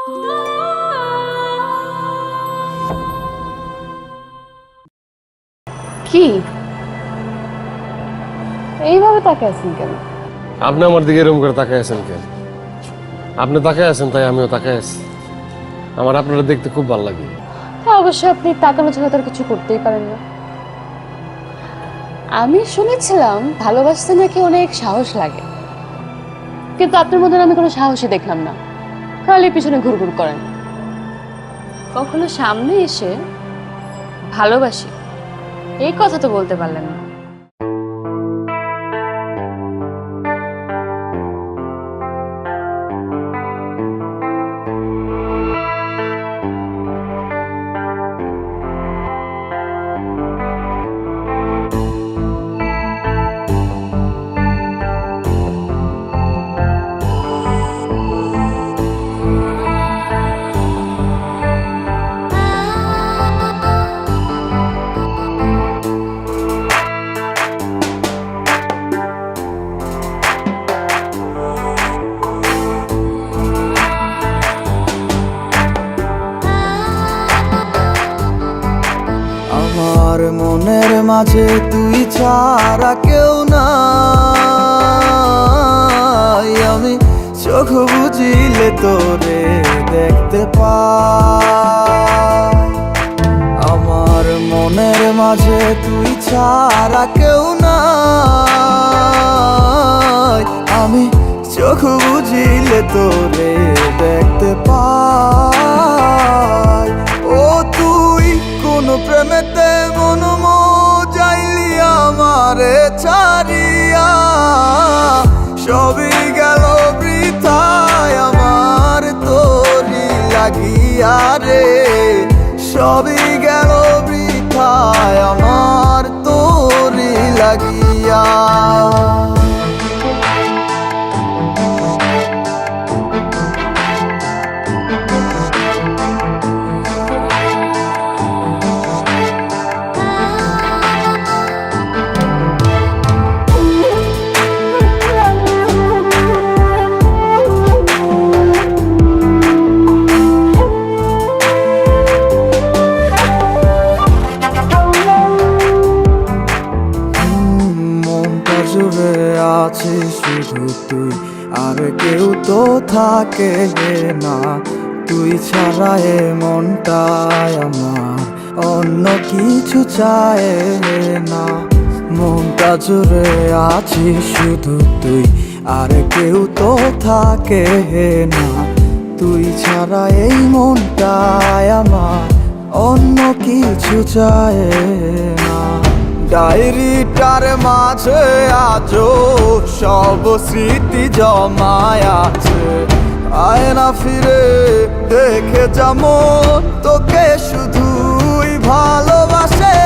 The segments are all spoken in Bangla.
কি এইভাবে তাকিয়ে আছেন কেন? আপনি আমার দিকে এরকম করে তাকায় আছেন কেন? আপনি তাকায় আছেন তাই আমিও তাকায় আছি। আমার আপনারা দেখতে খুব ভালো লাগে। হ্যাঁ, অবশ্যই আপনি তাকানো ছাড়া তার কিছু করতেই পারেন না। আমি শুনেছিলাম ভালোবাসতে নাকি অনেক সাহস লাগে, কিন্তু আপনার মধ্যে আমি কোনো সাহসই দেখলাম না। খালি পিছনে ঘুরঘুর করেন, কখনো সামনে এসে ভালোবাসি এই কথা তো বলতে পারলেন না। আমার মনের মাঝে তুই ছাড়া কেউ নাই, আমি চোখ বুঝিলে তোরে দেখতে পাই। আমার মনের মাঝে তুই ছাড়া কেউ নাই, আমি চোখ বুঝিলে তোরে দেখতে পাই। ও তুই কোন প্রেমেতে মন যাইলি আমারে ছাড়িয়া, সবই গেল বৃথায় আমার তোরি লাগিয়া রে, সবই গেল বৃথায় আমার তোরি লাগিয়া। জুড়ে আছিস শুধু তুই, আর কেউ তো থাকে না। তুই ছাড়া এ মনটায় আমার অন্য কিছু চায় না। মনটা জুড়ে আছিস শুধু তুই, আর কেউ তো থাকে না। তুই ছাড়া এই মনটায় আমার অন্য কিছু চায় না। ডায়েরিটার মাঝে আজও সব স্মৃতি জমায় আছে, আয় না ফিরে দেখে যেমন তোকে শুধুই ভালোবাসে।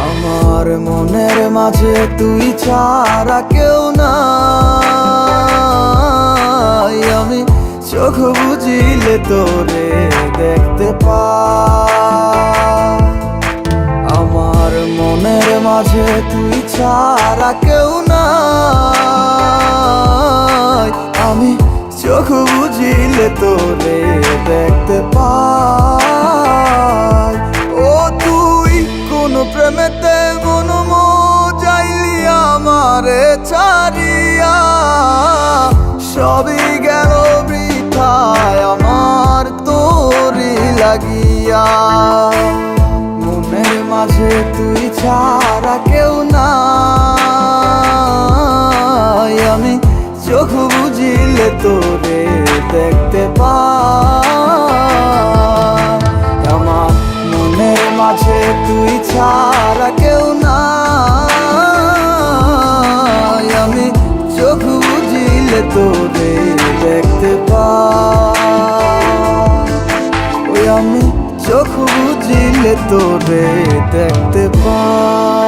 আমার মনের মাঝে তুই ছাড়া কেউ নাই, আমি চোখ বুঝিলে তোরে দেখতে পাই। আমার মনের মাঝে তুই ছাড়া কেউ নাই, আমি চোখ বুঝিলে তোরে দেখতে পাই। ও তুই কোন প্রেমেতে মন যাইলি আমারে ছাড়িয়া, সবই গেল বৃথায় আমার তোরি লাগিয়া। মনের মাঝে তুই ছাড়া কেউ নাই, আমি চোখ বুঝিলে তোরে দেখতে পাই। আমার মনের মাঝে তুই ছাড়া কেউ নাই, আমি চোখ বুঝিলে তোরে দেখতে পাই। ওই আমি চোখ বুঝিলে তোরে দেখতে পাই।